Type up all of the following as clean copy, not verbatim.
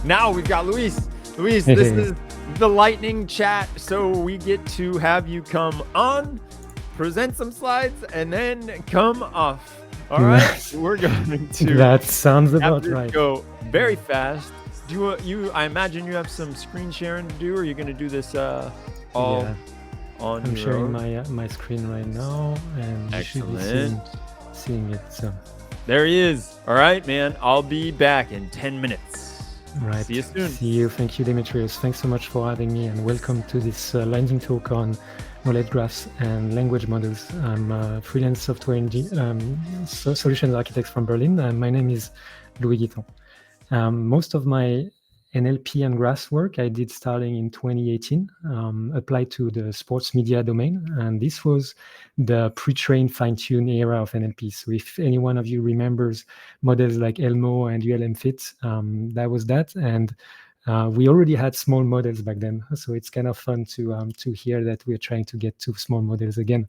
now we've got Luis. Luis, this is the lightning chat. So we get to have you come on, present some slides, and then come off. All right, we're going to. That sounds about right. Go very fast. Do you? I imagine you have some screen sharing to do, or are you going to do this all on? I'm sharing my screen right now, and you should be seeing it. So there he is. All right, man. I'll be back in 10 minutes. Right. See you soon. See you. Thank you, Demetrius. Thanks so much for having me, and welcome to this landing talk on knowledge graphs and language models. I'm a freelance software solutions architect from Berlin, and my name is Louis Guitton. Most of my NLP and graphs work I did starting in 2018, applied to the sports media domain. And this was the pre-trained fine-tuned era of NLP. So if any one of you remembers models like Elmo and ULM Fit, that was that. And we already had small models back then. So it's kind of fun to hear that we're trying to get to small models again.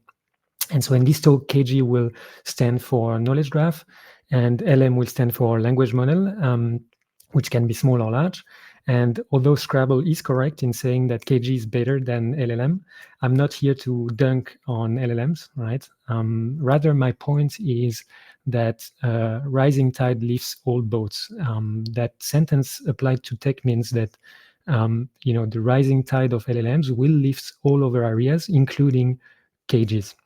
And so in this talk, KG will stand for knowledge graph, and LM will stand for language model, which can be small or large. And although Scrabble is correct in saying that KG is better than LLM, I'm not here to dunk on LLMs, right? Rather, my point is that rising tide lifts all boats. That sentence applied to tech means that the rising tide of LLMs will lift all over areas, including KGs.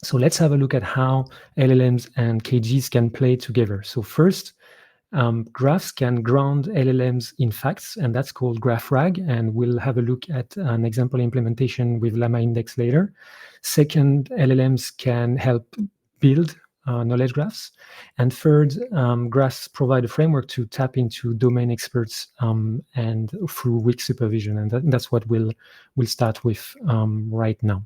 So let's have a look at how LLMs and KGs can play together. So first, graphs can ground LLMs in facts, and that's called GraphRag, and we'll have a look at an example implementation with Llama Index later. Second, LLMs can help build knowledge graphs. And third, graphs provide a framework to tap into domain experts and through weak supervision, and that's what we'll start with right now.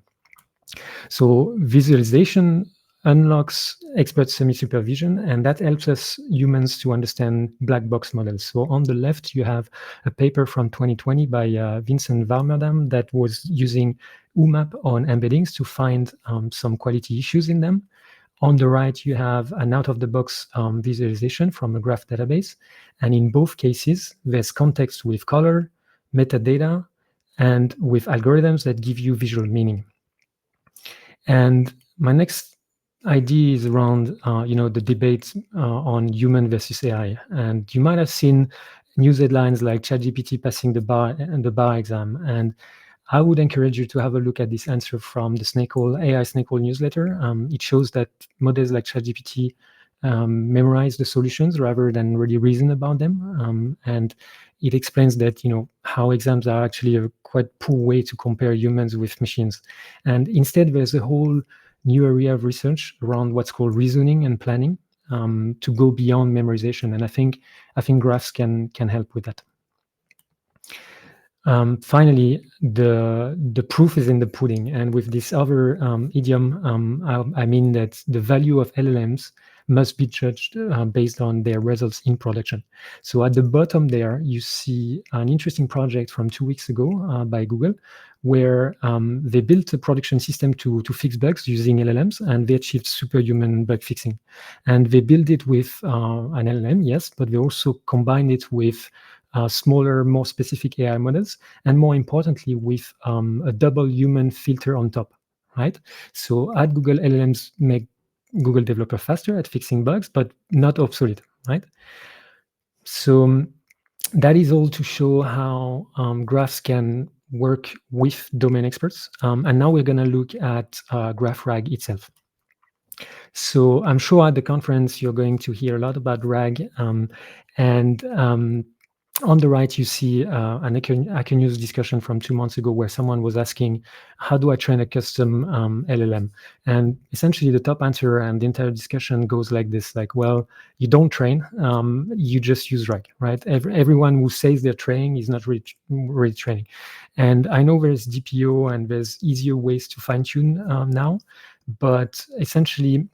So visualization unlocks expert semi-supervision, and that helps us humans to understand black box models. So on the left, you have a paper from 2020 by Vincent Warmerdam that was using UMAP on embeddings to find some quality issues in them. On the right, you have an out-of-the-box visualization from a graph database. And in both cases, there's context with color, metadata, and with algorithms that give you visual meaning. And my next idea is around, the debate on human versus AI. And you might have seen news headlines like ChatGPT passing the bar exam. And I would encourage you to have a look at this answer from the AI Snake-Hole newsletter. It shows that models like ChatGPT memorize the solutions rather than really reason about them. And it explains that, how exams are actually a quite poor way to compare humans with machines. And instead, there's a whole new area of research around what's called reasoning and planning to go beyond memorization. And I think graphs can help with that. Finally, the proof is in the pudding. And with this other idiom, I mean that the value of LLMs must be judged based on their results in production. So at the bottom there, you see an interesting project from 2 weeks ago by Google, where they built a production system to fix bugs using LLMs, and they achieved superhuman bug fixing. And they built it with an LLM, yes, but they also combined it with smaller, more specific AI models, and more importantly, with a double human filter on top, right? So at Google, LLMs make Google developer faster at fixing bugs, but not obsolete, right? So that is all to show how graphs can work with domain experts. And now we're going to look at GraphRag itself. So I'm sure at the conference, you're going to hear a lot about RAG. On the right, you see an Hacker News discussion from 2 months ago where someone was asking, how do I train a custom LLM? And essentially the top answer and the entire discussion goes like this, like, well, you don't train, you just use RAG, right? Everyone who says they're training is not really training. And I know there's DPO and there's easier ways to fine tune now, but essentially,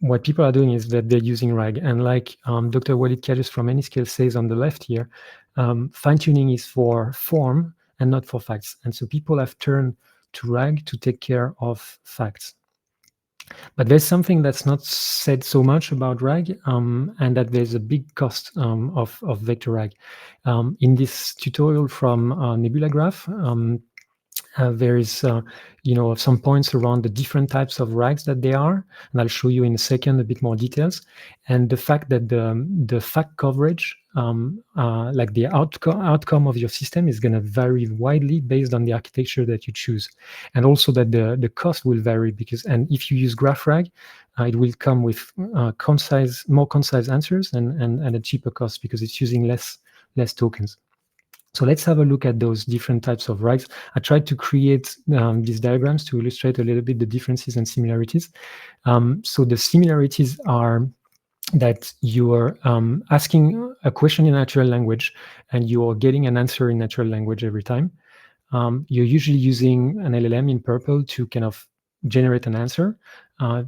what people are doing is that they're using RAG. And like Dr. Walid Kadus from Anyscale says on the left here, fine-tuning is for form and not for facts. And so people have turned to RAG to take care of facts. But there's something that's not said so much about RAG, and that there's a big cost of vector RAG. In this tutorial from Nebula Graph, there is, some points around the different types of RAGs that there are, and I'll show you in a second a bit more details. And the fact that the fact coverage, like the outcome of your system, is going to vary widely based on the architecture that you choose, and also that the cost will vary and if you use GraphRag, it will come with more concise answers and a cheaper cost because it's using less tokens. So let's have a look at those different types of RAGs. I tried to create these diagrams to illustrate a little bit the differences and similarities. So the similarities are that you are asking a question in natural language and you're getting an answer in natural language every time. You're usually using an LLM in purple to kind of generate an answer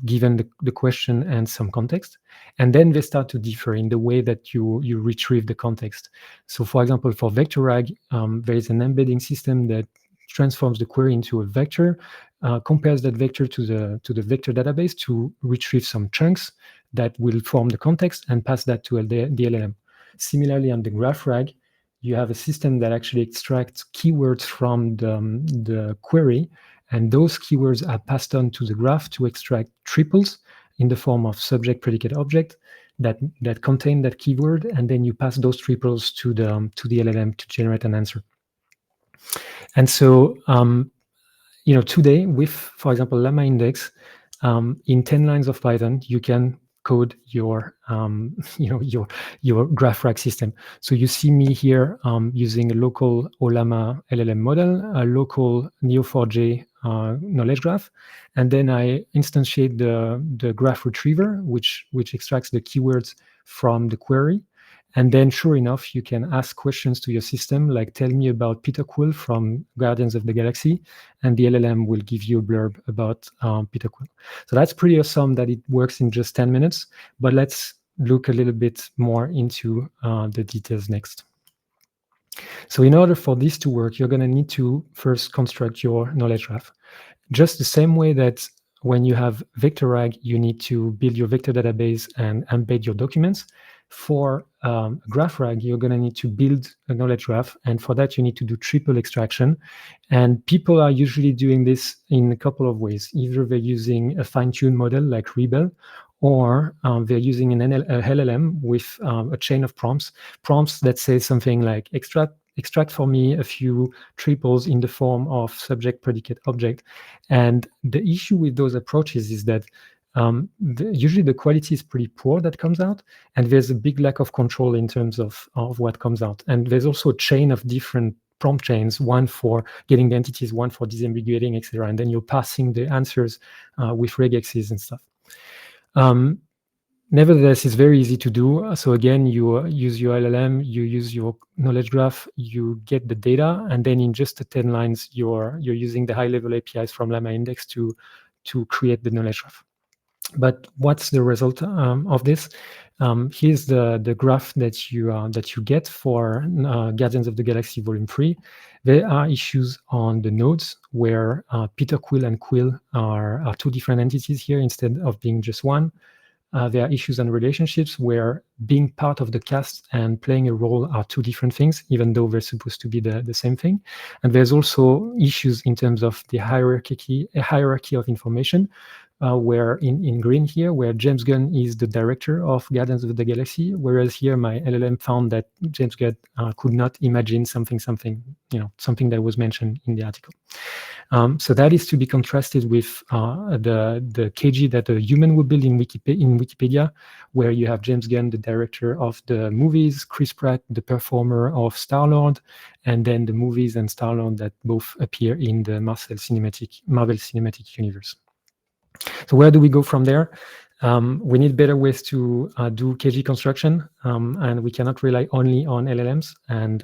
given the question and some context. And then they start to differ in the way that you retrieve the context. So for example, for vector RAG, there is an embedding system that transforms the query into a vector, compares that vector to the vector database to retrieve some chunks that will form the context and pass that to the LLM. Similarly, on the graph RAG, you have a system that actually extracts keywords from the query, and those keywords are passed on to the graph to extract triples in the form of subject, predicate, object that contain that keyword, and then you pass those triples to the LLM to generate an answer. And so, today with, for example, Llama Index, in 10 lines of Python, you can code your GraphRag system. So you see me here using a local Ollama LLM model, a local Neo4j knowledge graph, and then I instantiate the graph retriever, which extracts the keywords from the query. And then, sure enough, you can ask questions to your system, like tell me about Peter Quill from Guardians of the Galaxy, and the LLM will give you a blurb about Peter Quill. So that's pretty awesome that it works in just 10 minutes, but let's look a little bit more into the details next. So in order for this to work, you're going to need to first construct your knowledge graph. Just the same way that when you have vector RAG, you need to build your vector database and embed your documents. For graph RAG, you're going to need to build a knowledge graph, and for that you need to do triple extraction. And people are usually doing this in a couple of ways. Either they're using a fine-tuned model like Rebel, or they're using an LLM with a chain of prompts that say something like extract for me a few triples in the form of subject, predicate, object. And the issue with those approaches is that usually the quality is pretty poor that comes out, and there's a big lack of control in terms of what comes out. And there's also a chain of different prompt chains, one for getting the entities, one for disambiguating, etc. And then you're passing the answers with regexes and stuff. Nevertheless, it's very easy to do. So again, you use your LLM, you use your knowledge graph, you get the data, and then in just 10 lines, you're using the high-level APIs from Llama Index to create the knowledge graph. But what's the result of this? Here's the graph that you get for Guardians of the Galaxy Volume 3. There are issues on the nodes where Peter Quill and Quill are two different entities here instead of being just one. There are issues on relationships where being part of the cast and playing a role are two different things, even though they're supposed to be the same thing. And there's also issues in terms of the hierarchy of information, where in green here, where James Gunn is the director of Guardians of the Galaxy, whereas here my LLM found that James Gunn could not imagine something that was mentioned in the article. So that is to be contrasted with the KG that a human would build in Wikipedia, where you have James Gunn, the director of the movies, Chris Pratt, the performer of Star-Lord, and then the movies and Star-Lord that both appear in the Marvel Cinematic Universe. So where do we go from there? We need better ways to do KG construction, and we cannot rely only on LLMs. And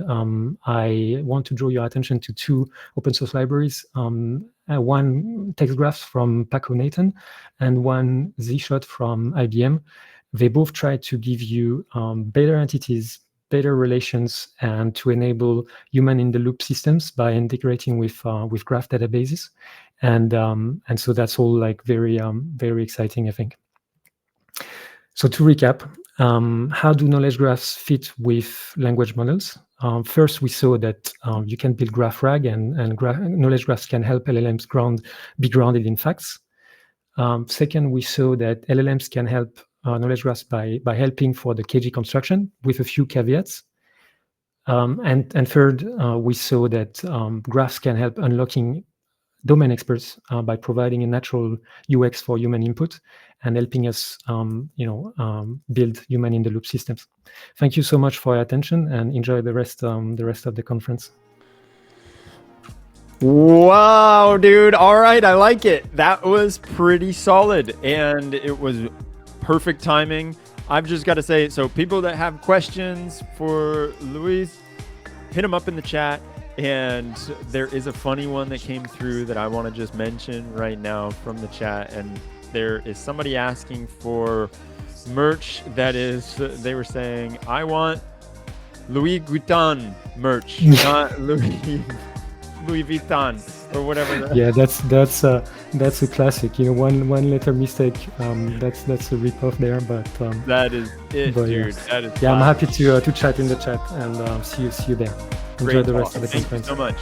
I want to draw your attention to two open source libraries, one text graphs from Paco Nathan and one zshot from IBM. They both try to give you better entities, better relations and to enable human-in-the-loop systems by integrating with graph databases, and so that's all like very exciting, I think. So to recap, how do knowledge graphs fit with language models? First, we saw that you can build graph RAG, and knowledge graphs can help LLMs be grounded in facts. Second, we saw that LLMs can help knowledge graphs by helping for the KG construction with a few caveats. And third, we saw that graphs can help unlocking domain experts by providing a natural UX for human input and helping us, build human-in-the-loop systems. Thank you so much for your attention, and enjoy the rest of the conference. Wow, dude. All right, I like it. That was pretty solid, and it was perfect timing. I've just got to say, so people that have questions for Luis, hit them up in the chat. And there is a funny one that came through that I want to just mention right now from the chat. And there is somebody asking for merch that is, they were saying, I want Louis Guitton merch, not Louis Vuitton or whatever. Yeah, that's a classic. One letter mistake. That's a ripoff there, but that is it, dude. Yeah. That is. Yeah, I'm happy to chat in the chat, and see you there. Enjoy the rest of the conference. Thank you so much.